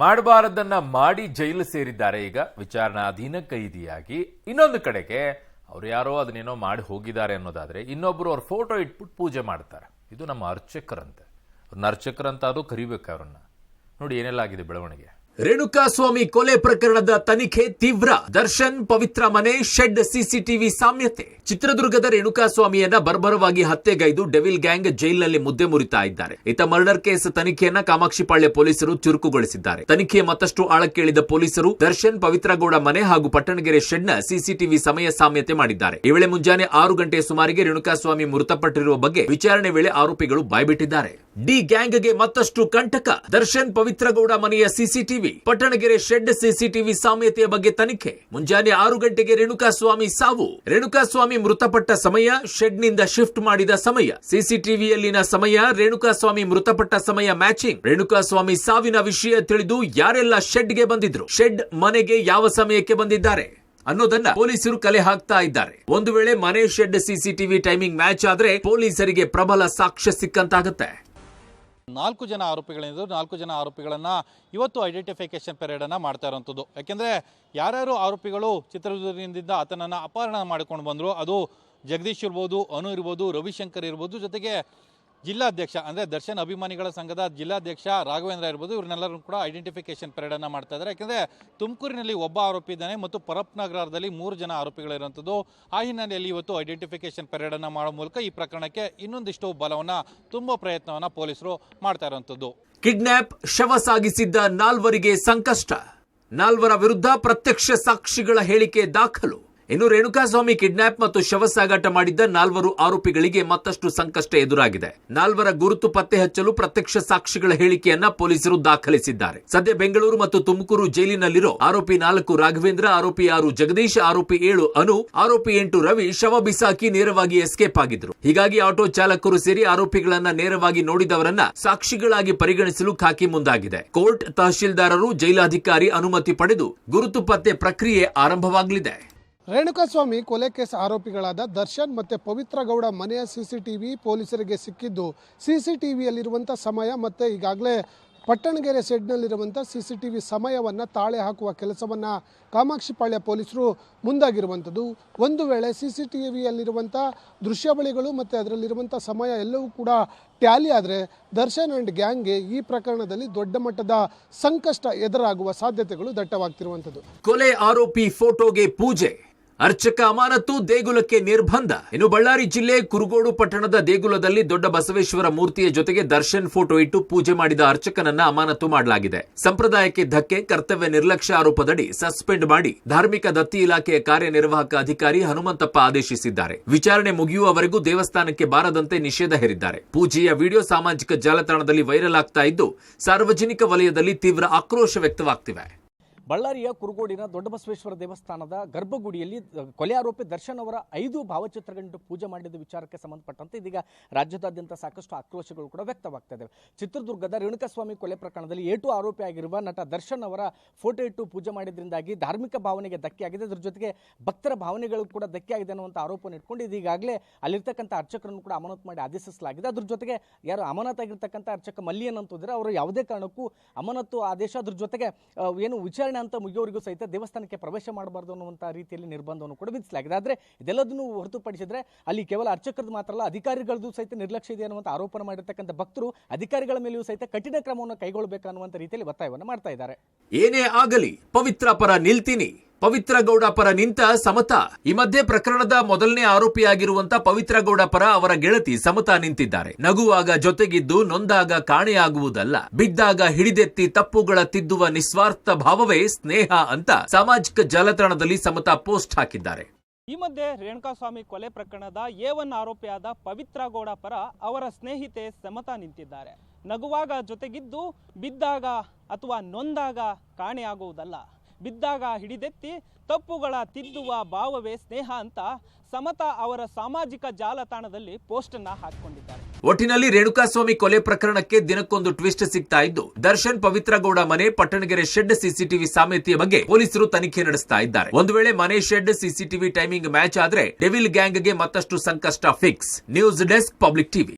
ಮಾಡಬಾರದನ್ನ ಮಾಡಿ ಜೈಲು ಸೇರಿದ್ದಾರೆ ಈಗ ವಿಚಾರಣಾಧೀನ ಕೈದಿಯಾಗಿ. ಇನ್ನೊಂದು ಕಡೆಗೆ ಅವ್ರು ಯಾರೋ ಅದನ್ನೇನೋ ಮಾಡಿ ಹೋಗಿದ್ದಾರೆ ಅನ್ನೋದಾದ್ರೆ ಇನ್ನೊಬ್ರು ಅವ್ರ ಫೋಟೋ ಇಟ್ಬಿಟ್ಟು ಪೂಜೆ ಮಾಡ್ತಾರೆ. ಇದು ನಮ್ಮ ಅರ್ಚಕರಂತೆ. ಅವ್ರನ್ನ ಅರ್ಚಕರಂತ ಅದು ಕರಿಬೇಕು ಅವ್ರನ್ನ. ನೋಡಿ ಏನೆಲ್ಲ ಆಗಿದೆ ಬೆಳವಣಿಗೆ. ರೇಣುಕಾಸ್ವಾಮಿ ಕೊಲೆ ಪ್ರಕರಣದ ತನಿಖೆ ತೀವ್ರ. ದರ್ಶನ್ ಪವಿತ್ರ ಮನೆ ಶೆಡ್ ಸಿಸಿಟಿವಿ ಸಾಮ್ಯತೆ. ಚಿತ್ರದುರ್ಗದ ರೇಣುಕಾಸ್ವಾಮಿಯನ್ನ ಬರ್ಬರವಾಗಿ ಹತ್ಯೆಗೈದು ಡೆವಿಲ್ ಗ್ಯಾಂಗ್ ಜೈಲಿನಲ್ಲಿ ಮುದ್ದೆ ಮುರಿತಾ ಇದ್ದಾರೆ. ಇತ್ತ ಮರ್ಡರ್ ಕೇಸ್ ತನಿಖೆಯನ್ನ ಕಾಮಾಕ್ಷಿಪಾಳ್ಯ ಪೊಲೀಸರು ಚುರುಕುಗೊಳಿಸಿದ್ದಾರೆ. ತನಿಖೆಯ ಮತ್ತಷ್ಟು ಆಳಕ್ಕಿಳಿದ ಪೊಲೀಸರು ದರ್ಶನ್ ಪವಿತ್ರಗೌಡ ಮನೆ ಹಾಗೂ ಪಟ್ಟಣಗೆರೆ ಶೆಡ್ನ ಸಿಸಿಟಿವಿ ಸಮಯ ಸಾಮ್ಯತೆ ಮಾಡಿದ್ದಾರೆ. ಈ ವೇಳೆ ಮುಂಜಾನೆ 6 ಗಂಟೆಯ ಸುಮಾರಿಗೆ ರೇಣುಕಾಸ್ವಾಮಿ ಮೃತಪಟ್ಟಿರುವ ಬಗ್ಗೆ ವಿಚಾರಣೆ ವೇಳೆ ಆರೋಪಿಗಳು ಬಾಯ್ಬಿಟ್ಟಿದ್ದಾರೆ. ಡಿ ಗ್ಯಾಂಗ್ಗೆ ಮತ್ತಷ್ಟು ಕಂಟಕ. ದರ್ಶನ್ ಪವಿತ್ರಗೌಡ ಮನೆಯ ಸಿಸಿಟಿವಿ, ಪಟ್ಟಣಗೆರೆ ಶೆಡ್ ಸಿಸಿಟಿವಿ ಸಾಮ್ಯತೆಯ ಬಗ್ಗೆ ತನಿಖೆ. ಮುಂಜಾನೆ 6 ಗಂಟೆಗೆ ರೇಣುಕಾಸ್ವಾಮಿ ಸಾವು. ರೇಣುಕಾಸ್ವಾಮಿ ಮೃತಪಟ್ಟ ಸಮಯ, ಶೆಡ್ ನಿಂದ ಶಿಫ್ಟ್ ಮಾಡಿದ ಸಮಯ, ಸಿಸಿಟಿವಿಯಲ್ಲಿನ ಸಮಯ, ರೇಣುಕಾಸ್ವಾಮಿ ಮೃತಪಟ್ಟ ಸಮಯ ಮ್ಯಾಚಿಂಗ್. ರೇಣುಕಾಸ್ವಾಮಿ ಸಾವಿನ ವಿಷಯ ತಿಳಿದು ಯಾರೆಲ್ಲ ಶೆಡ್ಗೆ ಬಂದಿದ್ರು, ಶೆಡ್ ಮನೆಗೆ ಯಾವ ಸಮಯಕ್ಕೆ ಬಂದಿದ್ದಾರೆ ಅನ್ನೋದನ್ನ ಪೊಲೀಸರು ಕಲೆ ಹಾಕ್ತಾ ಇದ್ದಾರೆ. ಒಂದು ವೇಳೆ ಮನೆ ಶೆಡ್ ಸಿಸಿಟಿವಿ ಟೈಮಿಂಗ್ ಮ್ಯಾಚ್ ಆದ್ರೆ ಪೊಲೀಸರಿಗೆ ಪ್ರಬಲ ಸಾಕ್ಷ್ಯ ಸಿಕ್ಕಂತಾಗುತ್ತೆ. 4 ಜನ ಆರೋಪಿಗಳಿದ್ದು 4 ಜನ ಆರೋಪಿಗಳನ್ನ ಇವತ್ತು ಐಡೆಂಟಿಫಿಕೇಶನ್ ಪೀರಿಯಡ್ ಅನ್ನ ಮಾಡ್ತಾ ಇರುವಂಥದ್ದು. ಯಾಕೆಂದ್ರೆ ಯಾರ್ಯಾರು ಆರೋಪಿಗಳು ಚಿತ್ರದುರ್ಗದಿಂದ ಆತನನ್ನ ಅಪಹರಣ ಮಾಡಿಕೊಂಡು ಬಂದ್ರು, ಅದು ಜಗದೀಶ್ ಇರ್ಬೋದು, ಅನು ಇರ್ಬೋದು, ರವಿಶಂಕರ್ ಇರ್ಬೋದು, ಜೊತೆಗೆ ಜಿಲ್ಲಾಧ್ಯಕ್ಷ ಅಂದರೆ ದರ್ಶನ್ ಅಭಿಮಾನಿಗಳ ಸಂಘದ ಜಿಲ್ಲಾಧ್ಯಕ್ಷ ರಾಘವೇಂದ್ರ ಇರ್ಬೋದು, ಇವ್ರನ್ನೆಲ್ಲರೂ ಕೂಡ ಐಡೆಂಟಿಫಿಕೇಶನ್ ಪೀರಿಯಡ್ ಅನ್ನ ಮಾಡ್ತಾ ಇದ್ದಾರೆ. ಯಾಕೆಂದರೆ ತುಮಕೂರಿನಲ್ಲಿ ಒಬ್ಬ ಆರೋಪಿ ಇದ್ದಾನೆ ಮತ್ತು ಪರಪ್ನಗರದಲ್ಲಿ 3 ಜನ ಆರೋಪಿಗಳಿರುವಂಥದ್ದು. ಆ ಹಿನ್ನೆಲೆಯಲ್ಲಿ ಇವತ್ತು ಐಡೆಂಟಿಫಿಕೇಶನ್ ಪೀರಿಯಡ್ ಅನ್ನ ಮಾಡೋ ಮೂಲಕ ಈ ಪ್ರಕರಣಕ್ಕೆ ಇನ್ನೊಂದಿಷ್ಟು ಬಲವನ್ನ ತುಂಬೋ ಪ್ರಯತ್ನವನ್ನ ಪೊಲೀಸರು ಮಾಡ್ತಾ ಇರುವಂಥದ್ದು. ಕಿಡ್ನಾಪ್, ಶವ ಸಾಗಿಸಿದ್ದ 4ವರಿಗೆ ಸಂಕಷ್ಟ. 4ವರ ವಿರುದ್ಧ ಪ್ರತ್ಯಕ್ಷ ಸಾಕ್ಷಿಗಳ ಹೇಳಿಕೆ ದಾಖಲು. ಇನ್ನು ರೇಣುಕಾಸ್ವಾಮಿ ಕಿಡ್ನಾಪ್ ಮತ್ತು ಶವ ಸಾಗಾಟ ಮಾಡಿದ್ದ 4 ಆರೋಪಿಗಳಿಗೆ ಮತ್ತಷ್ಟು ಸಂಕಷ್ಟ ಎದುರಾಗಿದೆ. 4ವರ ಗುರುತು ಪತ್ತೆ ಹಚ್ಚಲು ಪ್ರತ್ಯಕ್ಷ ಸಾಕ್ಷಿಗಳ ಹೇಳಿಕೆಯನ್ನ ಪೊಲೀಸರು ದಾಖಲಿಸಿದ್ದಾರೆ. ಸದ್ಯ ಬೆಂಗಳೂರು ಮತ್ತು ತುಮಕೂರು ಜೈಲಿನಲ್ಲಿರೋ ಆರೋಪಿ 4 ರಾಘವೇಂದ್ರ, ಆರೋಪಿ 6 ಜಗದೀಶ್, ಆರೋಪಿ 7 ಅನು, ಆರೋಪಿ 8 ರವಿ ಶವ ಬಿಸಾಕಿ ನೇರವಾಗಿ ಎಸ್ಕೇಪ್ ಆಗಿದ್ರು. ಹೀಗಾಗಿ ಆಟೋ ಚಾಲಕರು ಸೇರಿ ಆರೋಪಿಗಳನ್ನ ನೇರವಾಗಿ ನೋಡಿದವರನ್ನ ಸಾಕ್ಷಿಗಳಾಗಿ ಪರಿಗಣಿಸಲು ಖಾಕಿ ಮುಂದಾಗಿದೆ. ಕೋರ್ಟ್, ತಹಶೀಲ್ದಾರರು, ಜೈಲಾಧಿಕಾರಿ ಅನುಮತಿ ಪಡೆದು ಗುರುತು ಪತ್ತೆ ಪ್ರಕ್ರಿಯೆ ಆರಂಭವಾಗಲಿದೆ. ರೇಣುಕಾಸ್ವಾಮಿ ಕೊಲೆ ಕೇಸ್ ಆರೋಪಿಗಳಾದ ದರ್ಶನ್ ಮತ್ತು ಪವಿತ್ರಗೌಡ ಮನೆಯ ಸಿಸಿಟಿವಿ ಪೊಲೀಸರಿಗೆ ಸಿಕ್ಕಿದ್ದು. ಸಿಸಿಟಿವಿಯಲ್ಲಿರುವಂಥ ಸಮಯ ಮತ್ತು ಈಗಾಗಲೇ ಪಟ್ಟಣಗೆರೆ ಶೆಡ್ನಲ್ಲಿರುವಂಥ ಸಿಸಿಟಿವಿ ಸಮಯವನ್ನು ತಾಳೆ ಹಾಕುವ ಕೆಲಸವನ್ನು ಕಾಮಾಕ್ಷಿಪಾಳ್ಯ ಪೊಲೀಸರು ಮುಂದಾಗಿರುವಂಥದ್ದು. ಒಂದು ವೇಳೆ ಸಿಸಿಟಿವಿಯಲ್ಲಿರುವಂಥ ದೃಶ್ಯಾವಳಿಗಳು ಮತ್ತು ಅದರಲ್ಲಿರುವಂಥ ಸಮಯ ಎಲ್ಲವೂ ಕೂಡ ಟ್ಯಾಲಿ ಆದರೆ ದರ್ಶನ್ ಆ್ಯಂಡ್ ಗ್ಯಾಂಗ್ಗೆ ಈ ಪ್ರಕರಣದಲ್ಲಿ ದೊಡ್ಡ ಮಟ್ಟದ ಸಂಕಷ್ಟ ಎದುರಾಗುವ ಸಾಧ್ಯತೆಗಳು ದಟ್ಟವಾಗ್ತಿರುವಂಥದ್ದು. ಕೊಲೆ ಆರೋಪಿ ಫೋಟೋಗೆ ಪೂಜೆ, ಅರ್ಚಕ ಅಮಾನತು, ದೇಗುಲಕ್ಕೆ ನಿರ್ಬಂಧ. ಇನ್ನು ಬಳ್ಳಾರಿ ಜಿಲ್ಲೆ ಕುರುಗೋಡು ಪಟ್ಟಣದ ದೇಗುಲದಲ್ಲಿ ದೊಡ್ಡ ಬಸವೇಶ್ವರ ಮೂರ್ತಿಯ ಜೊತೆಗೆ ದರ್ಶನ್ ಫೋಟೋ ಇಟ್ಟು ಪೂಜೆ ಮಾಡಿದ ಅರ್ಚಕನನ್ನ ಅಮಾನತು ಮಾಡಲಾಗಿದೆ. ಸಂಪ್ರದಾಯಕ್ಕೆ ಧಕ್ಕೆ, ಕರ್ತವ್ಯ ನಿರ್ಲಕ್ಷ್ಯ ಆರೋಪದಡಿ ಸಸ್ಪೆಂಡ್ ಮಾಡಿ ಧಾರ್ಮಿಕ ದತ್ತಿ ಇಲಾಖೆಯ ಕಾರ್ಯನಿರ್ವಾಹಕ ಅಧಿಕಾರಿ ಹನುಮಂತಪ್ಪ ಆದೇಶಿಸಿದ್ದಾರೆ. ವಿಚಾರಣೆ ಮುಗಿಯುವವರೆಗೂ ದೇವಸ್ಥಾನಕ್ಕೆ ಬಾರದಂತೆ ನಿಷೇಧ ಹೇರಿದ್ದಾರೆ. ಪೂಜೆಯ ವಿಡಿಯೋ ಸಾಮಾಜಿಕ ಜಾಲತಾಣದಲ್ಲಿ ವೈರಲ್ ಆಗ್ತಾ ಇದ್ದು ಸಾರ್ವಜನಿಕ ವಲಯದಲ್ಲಿ ತೀವ್ರ ಆಕ್ರೋಶ ವ್ಯಕ್ತವಾಗ್ತಿವೆ. ಬಳ್ಳಾರಿಯ ಕುರುಗೋಡಿನ ದೊಡ್ಡಬಸವೇಶ್ವರ ದೇವಸ್ಥಾನದ ಗರ್ಭಗುಡಿಯಲ್ಲಿ ಕೊಲೆ ಆರೋಪಿ ದರ್ಶನ್ ಅವರ 5 ಭಾವಚಿತ್ರಗಳನ್ನು ಪೂಜೆ ಮಾಡಿದ ವಿಚಾರಕ್ಕೆ ಸಂಬಂಧಪಟ್ಟಂತೆ ಇದೀಗ ರಾಜ್ಯದಾದ್ಯಂತ ಸಾಕಷ್ಟು ಆಕ್ರೋಶಗಳು ಕೂಡ ವ್ಯಕ್ತವಾಗ್ತಾ ಇದ್ದಾವೆ. ಚಿತ್ರದುರ್ಗದ ರೇಣುಕಾಸ್ವಾಮಿ ಕೊಲೆ ಪ್ರಕರಣದಲ್ಲಿ ಏಟು ಆರೋಪಿ ಆಗಿರುವ ನಟ ದರ್ಶನ್ ಅವರ ಫೋಟೋ ಇಟ್ಟು ಪೂಜೆ ಮಾಡಿದ್ರಿಂದಾಗಿ ಧಾರ್ಮಿಕ ಭಾವನೆಗೆ ಧಕ್ಕೆ ಆಗಿದೆ. ಅದ್ರ ಜೊತೆಗೆ ಭಕ್ತರ ಭಾವನೆಗಳು ಕೂಡ ಧಕ್ಕೆ ಆಗಿದೆ ಅನ್ನುವಂಥ ಆರೋಪವನ್ನು ಇಟ್ಕೊಂಡು ಇದೀಗಾಗಲೇ ಅಲ್ಲಿರ್ತಕ್ಕಂಥ ಅರ್ಚಕರನ್ನು ಕೂಡ ಅಮಾನತು ಮಾಡಿ ಆದೇಶಿಸಲಾಗಿದೆ. ಅದ್ರ ಜೊತೆಗೆ ಯಾರು ಅಮಾನತಾಗಿರ್ತಕ್ಕಂಥ ಅರ್ಚಕ ಮಲ್ಲಿಯನ್ ಅಂತಿದ್ರೆ ಅವರು ಯಾವುದೇ ಕಾರಣಕ್ಕೂ ಅಮಾನತು ಆದೇಶ, ಅದ್ರ ಜೊತೆಗೆ ಏನು ವಿಚಾರಣೆ ಅಂತ ಮುಗಿಯೋರಿಗೂ ಸಹಿತ ದೇವಸ್ಥಾನಕ್ಕೆ ಪ್ರವೇಶ ಮಾಡಬಾರದು ಅನ್ನುವಂಥ ರೀತಿಯಲ್ಲಿ ನಿರ್ಬಂಧವನ್ನು ಕೂಡ ವಿಧಿಸಲಾಗಿದೆ. ಆದರೆ ಇದೆಲ್ಲದನ್ನು ಹೊರತುಪಡಿಸಿದ್ರೆ ಅಲ್ಲಿ ಕೇವಲ ಅರ್ಚಕರದ್ದು ಮಾತ್ರ ಅಲ್ಲ, ಅಧಿಕಾರಿಗಳದ್ದು ಸಹಿತ ನಿರ್ಲಕ್ಷ್ಯ ಇದೆ ಅನ್ನುವಂಥ ಆರೋಪನ ಮಾಡಿರ್ತಕ್ಕಂಥ ಭಕ್ತರು ಅಧಿಕಾರಿಗಳ ಮೇಲೆಯೂ ಸಹಿತ ಕಠಿಣ ಕ್ರಮವನ್ನು ಕೈಗೊಳ್ಳಬೇಕನ್ನುವಂಥ ರೀತಿಯಲ್ಲಿ ಒತ್ತಾಯವನ್ನು ಮಾಡ್ತಾ ಇದ್ದಾರೆ. ಏನೇ ಆಗಲಿ ಪವಿತ್ರ ಪರ ನಿಲ್ತೀನಿ, ಪವಿತ್ರಗೌಡ ಪರ ನಿಂತ ಸಮತಾ. ಈ ಮಧ್ಯೆ ಪ್ರಕರಣದ ಮೊದಲನೇ ಆರೋಪಿಯಾಗಿರುವಂತ ಪವಿತ್ರಗೌಡ ಪರ ಅವರ ಗೆಳತಿ ಸಮತಾ ನಿಂತಿದ್ದಾರೆ. ನಗುವಾಗ ಜೊತೆಗಿದ್ದು ನೊಂದಾಗ ಕಾಣೆಯಾಗುವುದಲ್ಲ, ಬಿದ್ದಾಗ ಹಿಡಿದೆತ್ತಿ ತಪ್ಪುಗಳ ತಿದ್ದುವ ನಿಸ್ವಾರ್ಥ ಭಾವವೇ ಸ್ನೇಹ ಅಂತ ಸಾಮಾಜಿಕ ಜಾಲತಾಣದಲ್ಲಿ ಸಮತಾ ಪೋಸ್ಟ್ ಹಾಕಿದ್ದಾರೆ. ಈ ಮಧ್ಯೆ ರೇಣುಕಾಸ್ವಾಮಿ ಕೊಲೆ ಪ್ರಕರಣದ A1 ಆರೋಪಿಯಾದ ಪವಿತ್ರಗೌಡ ಪರ ಅವರ ಸ್ನೇಹಿತೆ ಸಮತಾ ನಿಂತಿದ್ದಾರೆ. ನಗುವಾಗ ಜೊತೆಗಿದ್ದು ಬಿದ್ದಾಗ ಅಥವಾ ನೊಂದಾಗ ಕಾಣೆಯಾಗುವುದಲ್ಲ, ಬಿದ್ದಾಗ ಹಿಡಿದೆತ್ತಿ ತಪ್ಪುಗಳ ತಿದ್ದುವ ಭಾವವೇ ಸ್ನೇಹ ಅಂತ ಸಮತಾ ಅವರ ಸಾಮಾಜಿಕ ಜಾಲತಾಣದಲ್ಲಿ ಪೋಸ್ಟ್ ಅನ್ನ ಹಾಕಿಕೊಂಡಿದ್ದಾರೆ. ಒಟ್ಟಿನಲ್ಲಿ ರೇಣುಕಾಸ್ವಾಮಿ ಕೊಲೆ ಪ್ರಕರಣಕ್ಕೆ ದಿನಕ್ಕೊಂದು ಟ್ವಿಸ್ಟ್ ಸಿಗ್ತಾ ಇದ್ದು ದರ್ಶನ್ ಪವಿತ್ರಗೌಡ ಮನೆ ಪಟ್ಟಣಗೆರೆ ಶೆಡ್ ಸಿಸಿಟಿವಿ ಸಾಮ್ಯತೆಯ ಬಗ್ಗೆ ಪೊಲೀಸರು ತನಿಖೆ ನಡೆಸ್ತಾ ಇದ್ದಾರೆ. ಒಂದು ವೇಳೆ ಮನೆ ಶೆಡ್ ಸಿಸಿಟಿವಿ ಟೈಮಿಂಗ್ ಮ್ಯಾಚ್ ಆದ್ರೆ ಡೆವಿಲ್ ಗ್ಯಾಂಗ್ಗೆ ಮತ್ತಷ್ಟು ಸಂಕಷ್ಟ fix. News desk, public TV.